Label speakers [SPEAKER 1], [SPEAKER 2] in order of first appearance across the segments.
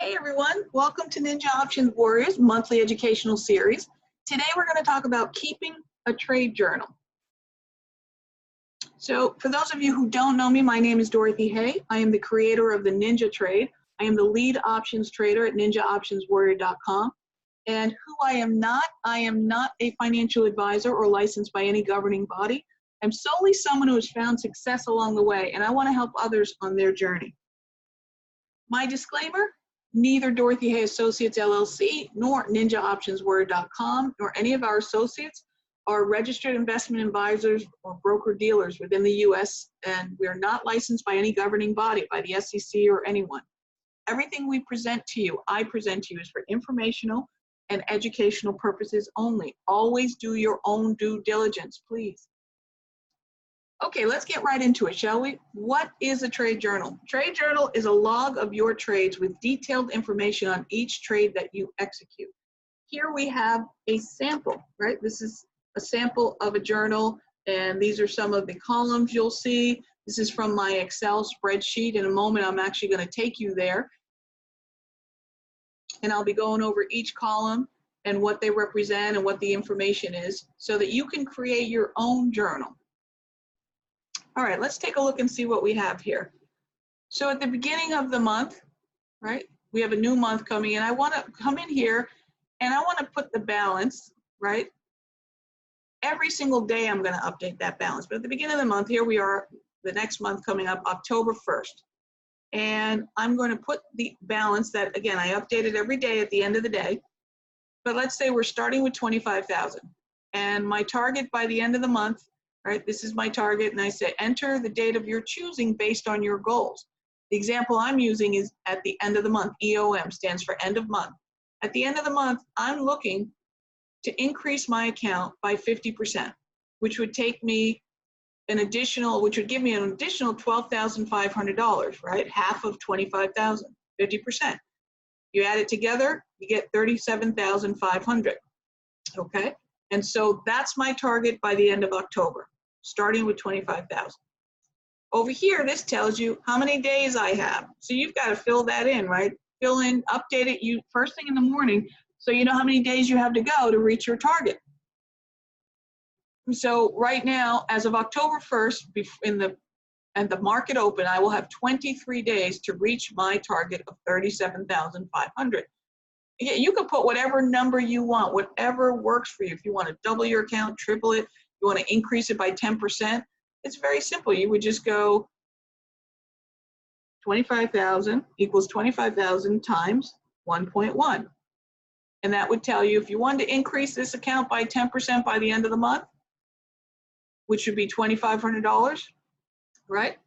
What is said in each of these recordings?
[SPEAKER 1] Hey everyone, welcome to Ninja Options Warriors monthly educational series. Today we're going to talk about keeping a trade journal. So for those of you who don't know me, my name is Dorothy Hay. I am the creator of the Ninja Trade. I am the lead options trader at ninjaoptionswarrior.com. And who I am not a financial advisor or licensed by any governing body. I'm solely someone who has found success along the way, and I want to help others on their journey. My disclaimer: neither Dorothy Hay Associates LLC nor ninjaoptionswarrior.com nor any of our associates are registered investment advisors or broker dealers within the U.S., and we are not licensed by any governing body, by the SEC or anyone. Everything we present to you, I present to you, is for informational and educational purposes only. Always do your own due diligence, please. Okay, let's get right into it, shall we? What is a trade journal? Trade journal is a log of your trades with detailed information on each trade that you execute. Here we have a sample, right? This is a sample of a journal, and these are some of the columns you'll see. This is from my Excel spreadsheet. In a moment, I'm actually going to take you there, and I'll be going over each column and what they represent and what the information is so that you can create your own journal. All right, let's take a look and see what we have here. So at the beginning of the month, right, we have a new month coming in. I want to come in here and I want to put the balance, right? Every single day I'm going to update that balance. But at the beginning of the month, here we are, the next month coming up, October 1st. And I'm going to put the balance that, again, I updated every day at the end of the day. But let's say we're starting with 25,000. And my target by the end of the month, right, this is my target, and I say enter the date of your choosing based on your goals. The example I'm using is at the end of the month. EOM stands for end of month. At the end of the month, I'm looking to increase my account by 50%, which would take me an additional, which would give me an additional $12,500, right? Half of 25,000, 50%. You add it together, you get 37,500, okay? And so that's my target by the end of October, starting with 25,000. Over here, this tells you how many days I have. So you've got to fill that in, right? Fill in, update it you first thing in the morning so you know how many days you have to go to reach your target. So right now, as of October 1st, and the market open, I will have 23 days to reach my target of 37,500. You can put whatever number you want, whatever works for you. If you want to double your account, triple it, you want to increase it by 10%, it's very simple. You would just go 25,000 equals 25,000 times 1.1. And that would tell you if you wanted to increase this account by 10% by the end of the month, which would be $2,500, right?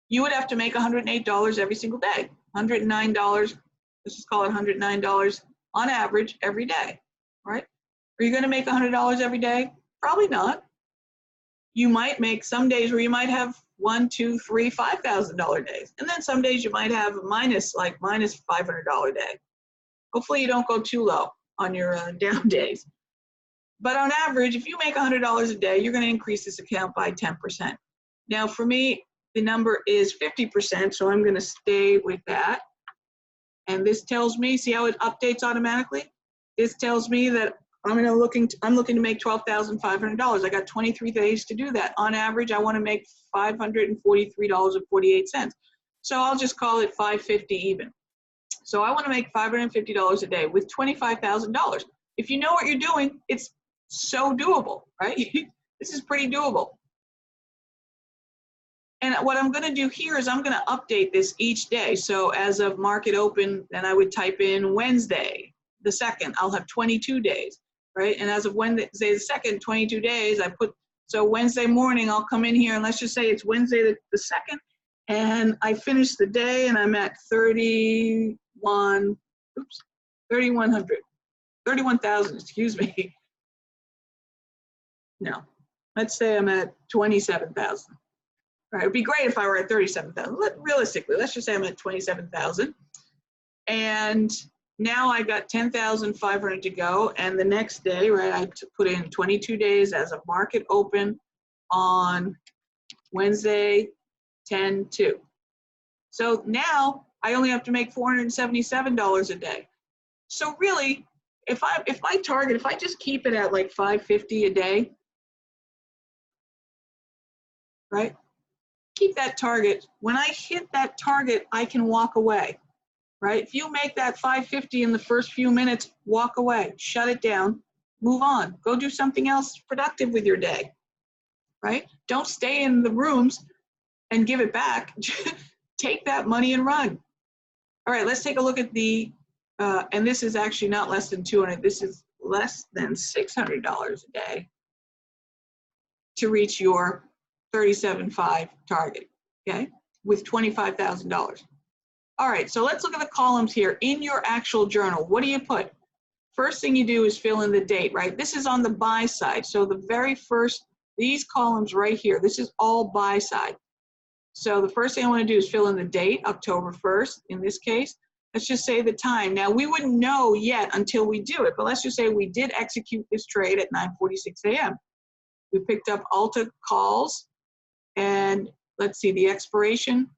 [SPEAKER 1] You would have to make $108 every single day, $109. Let's just call it $109 on average every day, right? Are you going to make $100 every day? Probably not. You might make some days where you might have $1, $2, $3, $5,000 days. And then some days you might have minus $500 day. Hopefully you don't go too low on your down days. But on average, if you make $100 a day, you're going to increase this account by 10%. Now for me, the number is 50%, so I'm going to stay with that. And this tells me, see how it updates automatically? This tells me that I'm looking to make $12,500. I got 23 days to do that. On average, I want to make $543.48. So I'll just call it $550 even. So I want to make $550 a day with $25,000. If you know what you're doing, it's so doable, right? This is pretty doable. And what I'm going to do here is I'm going to update this each day. So as of market open, then I would type in Wednesday the 2nd. I'll have 22 days, right? And as of Wednesday the 2nd, 22 days, so Wednesday morning, I'll come in here and let's just say it's Wednesday the 2nd, and I finish the day and I'm at 31,000, excuse me. No, let's say I'm at 27,000. Right, it'd be great if I were at 37,000. Realistically, let's just say I'm at 27,000. And now I got 10,500 to go. And the next day, right, I put in 22 days as a market open on Wednesday, 10/2. So now I only have to make $477 a day. So really, if my target, if I just keep it at like $550 a day, right? Keep that target. When I hit that target, I can walk away, right? If you make that $550 in the first few minutes, walk away, shut it down, move on, go do something else productive with your day, right? Don't stay in the rooms and give it back. Take that money and run. All right, let's take a look at the, and this is actually not less than 200, this is less than $600 a day to reach your 37.5 target, okay, with $25,000. All right, so let's look at the columns here. In your actual journal, what do you put? First thing you do is fill in the date, right? This is on the buy side. So the very first, these columns right here, this is all buy side. So the first thing I want to do is fill in the date, October 1st in this case. Let's just say the time. Now we wouldn't know yet until we do it, but let's just say we did execute this trade at 9:46 a.m. We picked up Alta calls, and let's see, the expiration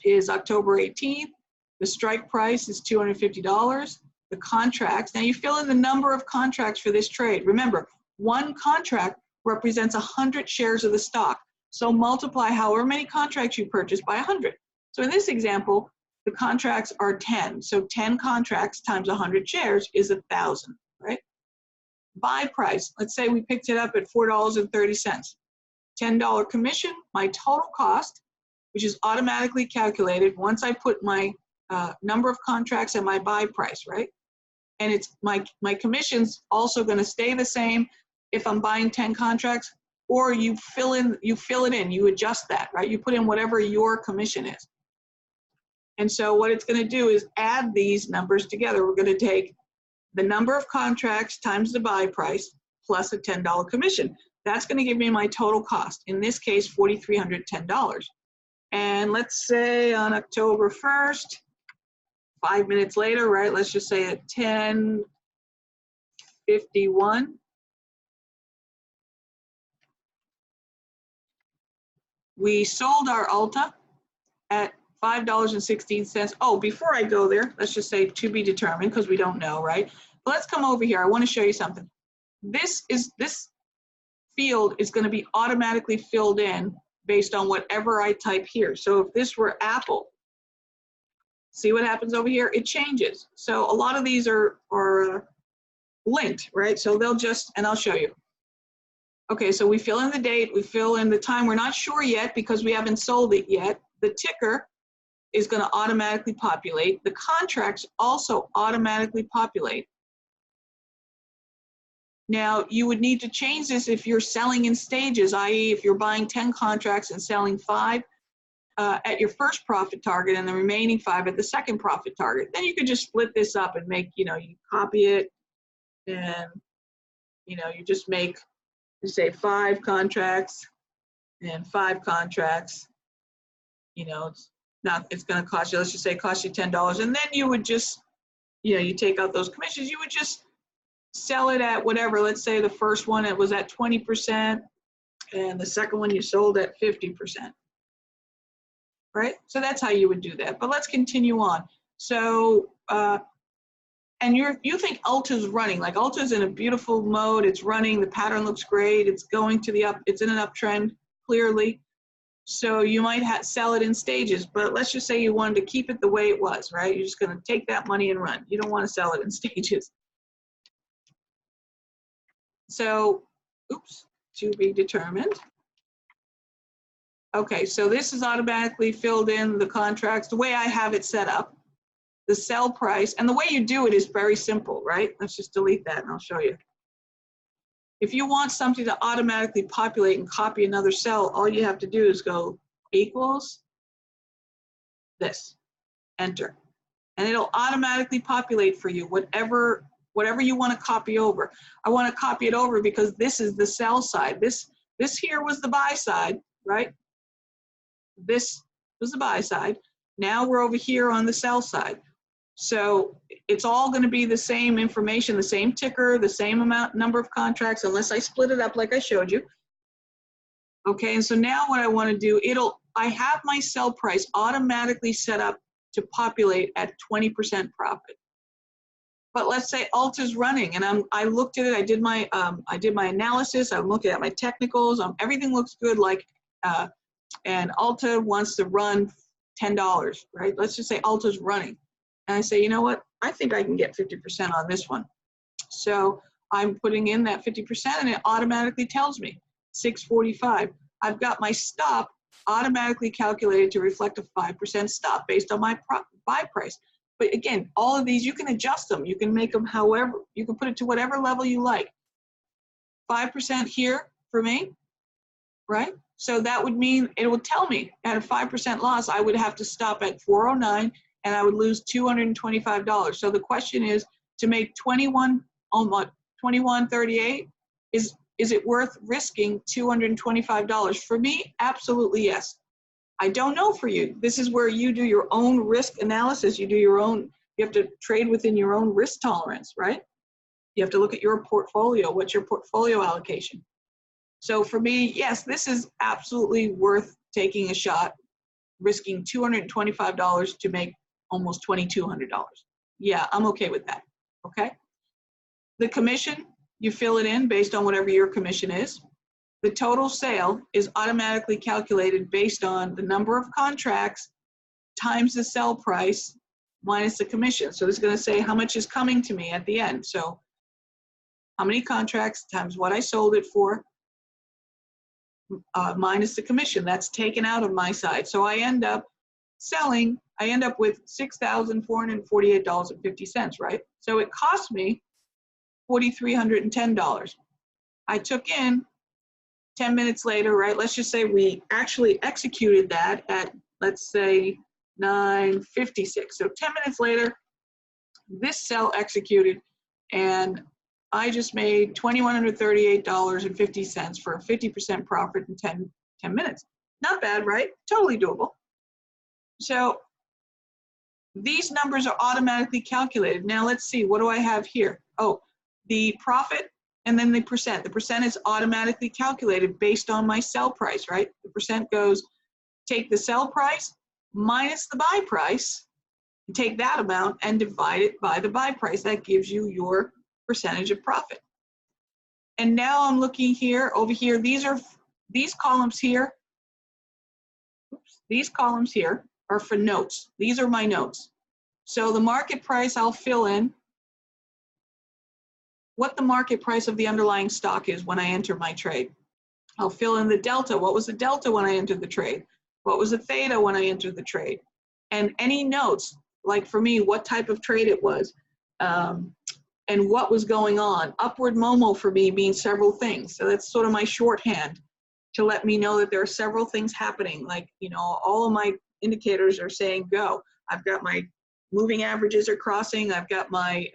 [SPEAKER 1] is October 18th. The strike price is $250. The contracts, now you fill in the number of contracts for this trade. Remember, one contract represents 100 shares of the stock. So multiply however many contracts you purchase by 100. So in this example, the contracts are 10. So 10 contracts times 100 shares is 1,000, right? Buy price, let's say we picked it up at $4.30. $10 commission, my total cost, which is automatically calculated once I put my number of contracts and my buy price, right? And it's my commission's also going to stay the same if I'm buying 10 contracts, or you fill it in, you adjust that, right? You put in whatever your commission is. And so what it's going to do is add these numbers together. We're going to take the number of contracts times the buy price plus a $10 commission. That's going to give me my total cost. In this case, $4,310. And let's say on October 1st, 5 minutes later, right? Let's just say at 10:51. We sold our Alta at $5.16. Oh, before I go there, let's just say to be determined because we don't know, right? But let's come over here. I want to show you something. This field is going to be automatically filled in based on whatever I type here. So if this were Apple, see what happens over here? It changes. So a lot of these are linked, right? So they'll just, and I'll show you. Okay, so we fill in the date, we fill in the time. We're not sure yet because we haven't sold it yet. The ticker is going to automatically populate. The contracts also automatically populate. Now, you would need to change this if you're selling in stages, i.e. if you're buying 10 contracts and selling 5 at your first profit target and the remaining 5 at the second profit target. Then you could just split this up and make, you copy it and, you just make, you say 5 contracts and 5 contracts. It's going to cost you, let's just say it costs you $10. And then you would just, you take out those commissions, you would just sell it at whatever. Let's say the first one, it was at 20%, and the second one you sold at 50%. Right? So that's how you would do that. But let's continue on. So, and you think Alta's running, like Alta's in a beautiful mode, it's running, the pattern looks great, it's going to the up, it's in an uptrend, clearly. So you might sell it in stages, but let's just say you wanted to keep it the way it was, right? You're just going to take that money and run. You don't want to sell it in stages. So, oops, to be determined. Okay, so this is automatically filled in the contracts the way I have it set up. The sell price, and the way you do it is very simple, right? Let's just delete that and I'll show you. If you want something to automatically populate and copy another cell, all you have to do is go equals this, enter. And it'll automatically populate for you whatever you want to copy over. I want to copy it over because this is the sell side. This here was the buy side, right? This was the buy side. Now we're over here on the sell side. So it's all going to be the same information, the same ticker, the same number of contracts, unless I split it up like I showed you. Okay, and so now what I want to do, I have my sell price automatically set up to populate at 20% profit. But let's say Ulta's running, and I looked at it. I did my analysis. I'm looking at my technicals. Everything looks good. And Ulta wants to run $10, right? Let's just say Ulta's running, and I say, you know what? I think I can get 50% on this one. So I'm putting in that 50%, and it automatically tells me 645. I've got my stop automatically calculated to reflect a 5% stop based on my buy price. But again, all of these, you can adjust them. You can make them however, you can put it to whatever level you like. 5% here for me, right? So that would mean, it would tell me at a 5% loss, I would have to stop at 409 and I would lose $225. So the question is, to make 21.38, is it worth risking $225? For me, absolutely yes. I don't know for you. This is where you do your own risk analysis. You have to trade within your own risk tolerance, right? You have to look at your portfolio. What's your portfolio allocation? So for me, yes, this is absolutely worth taking a shot, risking $225 to make almost $2,200. Yeah, I'm okay with that, okay? The commission, you fill it in based on whatever your commission is. The total sale is automatically calculated based on the number of contracts times the sell price minus the commission. So it's going to say how much is coming to me at the end. So how many contracts times what I sold it for minus the commission. That's taken out of my side. So I end up with $6,448.50, right? So it cost me $4,310. I took in 10 minutes later, right? Let's just say we actually executed that at, let's say, 9:56. So 10 minutes later, this sell executed, and I just made $2,138.50 for a 50% profit in 10 minutes. Not bad, right? Totally doable. So these numbers are automatically calculated. Now let's see, what do I have here? Oh, the profit and then the percent. The percent is automatically calculated based on my sell price, right? The percent goes, take the sell price minus the buy price, and take that amount and divide it by the buy price. That gives you your percentage of profit. And now I'm looking here, over here, these columns here, these columns here are for notes. These are my notes. So the market price, I'll fill in what the market price of the underlying stock is when I enter my trade. I'll fill in the delta. What was the delta when I entered the trade? What was the theta when I entered the trade? And any notes, like for me, what type of trade it was, and what was going on. Upward Momo for me means several things. So that's sort of my shorthand to let me know that there are several things happening. Like, you know, all of my indicators are saying go. I've got my moving averages are crossing. I've got my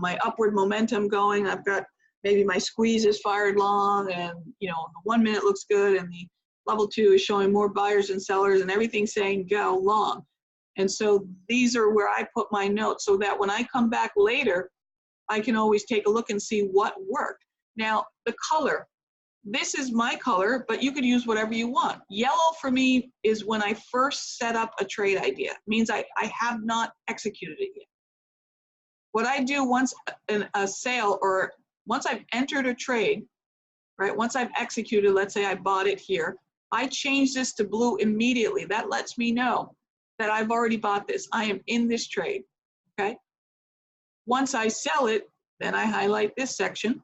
[SPEAKER 1] my upward momentum going. I've got maybe my squeeze is fired long, and you know, the 1 minute looks good, and the level 2 is showing more buyers and sellers, and everything's saying go long. And so these are where I put my notes, so that when I come back later, I can always take a look and see what worked. Now, the color, this is my color, but you could use whatever you want. Yellow for me is when I first set up a trade idea. It means I have not executed it yet. What I do once a sale, or once I've entered a trade, right? Once I've executed, let's say I bought it here, I change this to blue immediately. That lets me know that I've already bought this. I am in this trade, okay? Once I sell it, then I highlight this section.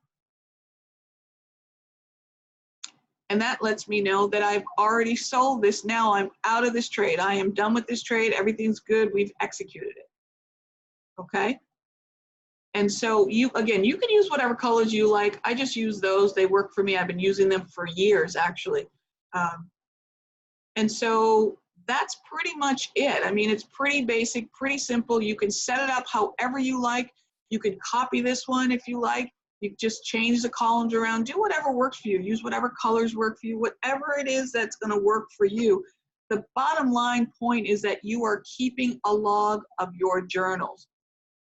[SPEAKER 1] And that lets me know that I've already sold this. Now I'm out of this trade. I am done with this trade. Everything's good. We've executed it, okay? And so you can use whatever colors you like. I just use those. They work for me. I've been using them for years, actually. And so that's pretty much it. I mean, it's pretty basic, pretty simple. You can set it up however you like. You can copy this one if you like. You just change the columns around. Do whatever works for you. Use whatever colors work for you. Whatever it is that's going to work for you. The bottom line point is that you are keeping a log of your journals.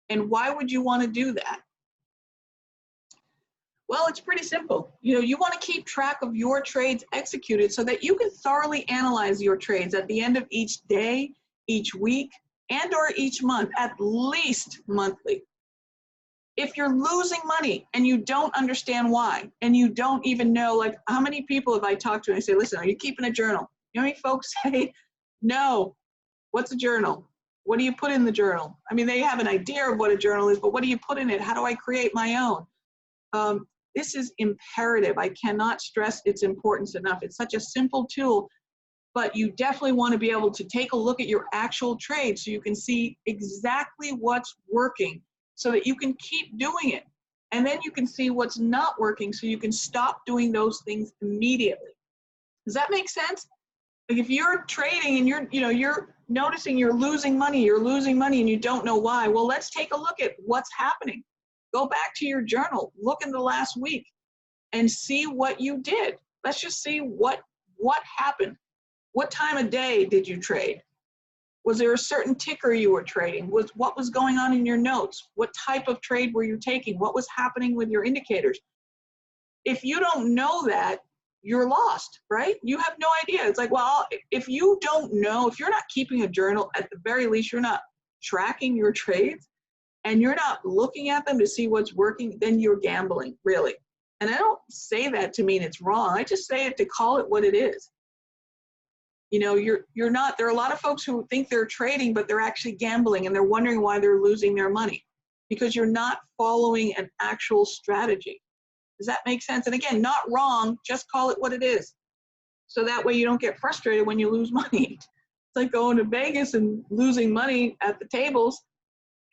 [SPEAKER 1] And why would you want to do that? Well, it's pretty simple. You know, you want to keep track of your trades executed so that you can thoroughly analyze your trades at the end of each day, each week, and or each month, at least monthly. If you're losing money and you don't understand why, and you don't even know, like, how many people have I talked to and I say, listen, are you keeping a journal? You know how many folks say, no. What's a journal? What do you put in the journal? I mean, they have an idea of what a journal is, but what do you put in it? How do I create my own? This is imperative. I cannot stress its importance enough. It's such a simple tool, but you definitely want to be able to take a look at your actual trade so you can see exactly what's working so that you can keep doing it. And then you can see what's not working so you can stop doing those things immediately. Does that make sense? Like if you're trading and you're noticing you're losing money and you don't know why, well, let's take a look at what's happening. Go back to your journal, look in the last week and see what you did. Let's just see what happened. What time of day did you trade? Was there a certain ticker you were trading? What was going on in your notes? What type of trade were you taking? What was happening with your indicators? If you don't know that, you're lost, right? You have no idea. It's like, well, if you don't know, if you're not keeping a journal, at the very least, you're not tracking your trades and you're not looking at them to see what's working, then you're gambling, really. And I don't say that to mean it's wrong. I just say it to call it what it is. You know, you're not, there are a lot of folks who think they're trading, but they're actually gambling and they're wondering why they're losing their money because you're not following an actual strategy. Does that make sense? And again, not wrong, just call it what it is. So that way you don't get frustrated when you lose money. It's like going to Vegas and losing money at the tables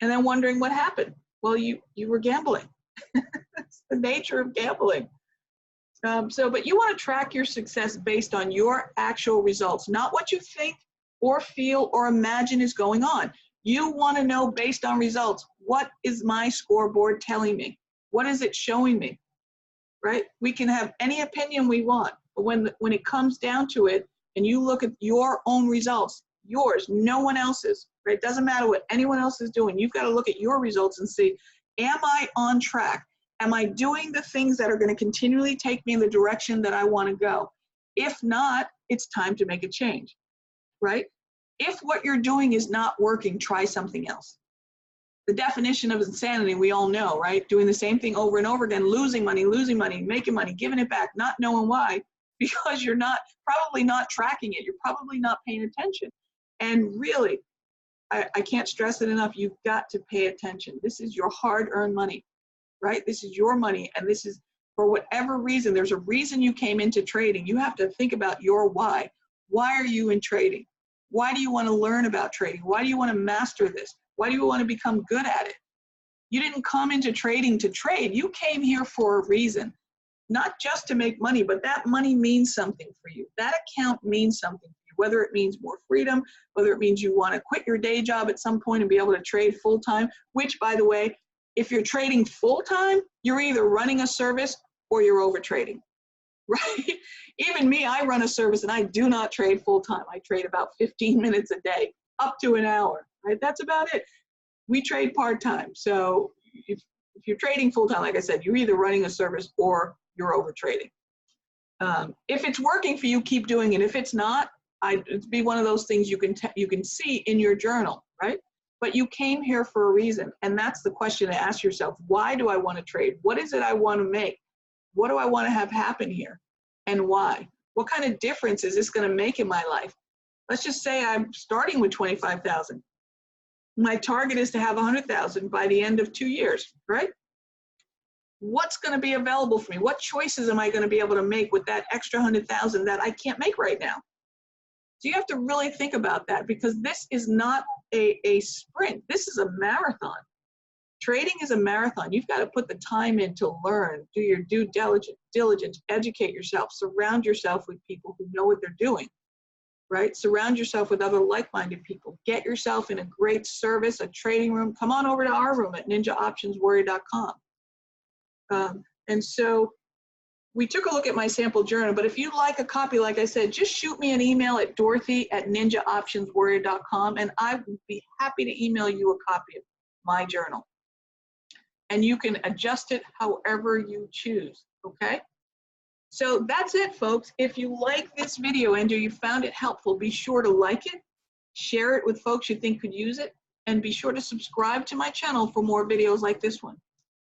[SPEAKER 1] and then wondering what happened. Well, you were gambling. That's the nature of gambling. But you want to track your success based on your actual results, not what you think or feel or imagine is going on. You want to know based on results, what is my scoreboard telling me? What is it showing me? Right? We can have any opinion we want, but when it comes down to it and you look at your own results, yours, no one else's, right? It doesn't matter what anyone else is doing. You've got to look at your results and see, am I on track? Am I doing the things that are going to continually take me in the direction that I want to go? If not, it's time to make a change, right? If what you're doing is not working, try something else. The definition of insanity, we all know, right? Doing the same thing over and over again, losing money, making money, giving it back, not knowing why, because you're probably not tracking it. You're probably not paying attention. And really, I can't stress it enough, you've got to pay attention. This is your hard-earned money, right? This is your money, and this is, for whatever reason, there's a reason you came into trading. You have to think about your why. Why are you in trading? Why do you want to learn about trading? Why do you want to master this? Why do you want to become good at it? You didn't come into trading to trade. You came here for a reason, not just to make money, but that money means something for you. That account means something for you, whether it means more freedom, whether it means you want to quit your day job at some point and be able to trade full time, which, by the way, if you're trading full time, you're either running a service or you're over trading, right? Even me, I run a service and I do not trade full time. I trade about 15 minutes a day, up to an hour, right? That's about it. We trade part-time. So if you're trading full-time, like I said, you're either running a service or you're over trading. If it's working for you, keep doing it. If it's not, it'd be one of those things you can see in your journal, right? But you came here for a reason, and that's the question to ask yourself. Why do I want to trade? What is it I want to make? What do I want to have happen here, and why? What kind of difference is this going to make in my life? Let's just say I'm starting with 25,000. My target is to have 100,000 by the end of 2 years, right? What's going to be available for me? What choices am I going to be able to make with that extra 100,000 that I can't make right now? So you have to really think about that, because this is not a sprint. This is a marathon. Trading is a marathon. You've got to put the time in to learn, do your due diligence, educate yourself, surround yourself with people who know what they're doing. Right? Surround yourself with other like-minded people. Get yourself in a great service, a trading room. Come on over to our room at ninjaoptionswarrior.com. And so we took a look at my sample journal, but if you'd like a copy, like I said, just shoot me an email at dorothy@ninjaoptionswarrior.com, and I would be happy to email you a copy of my journal. And you can adjust it however you choose, okay? So that's it, folks. If you like this video and you found it helpful, be sure to like it, share it with folks you think could use it, and be sure to subscribe to my channel for more videos like this one.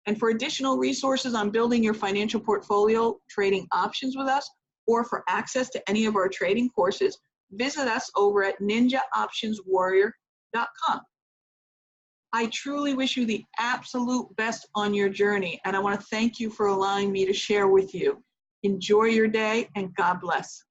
[SPEAKER 1] And for additional resources on building your financial portfolio, trading options with us, or for access to any of our trading courses, visit us over at ninjaoptionswarrior.com. I truly wish you the absolute best on your journey, and I want to thank you for allowing me to share with you. Enjoy your day, and God bless.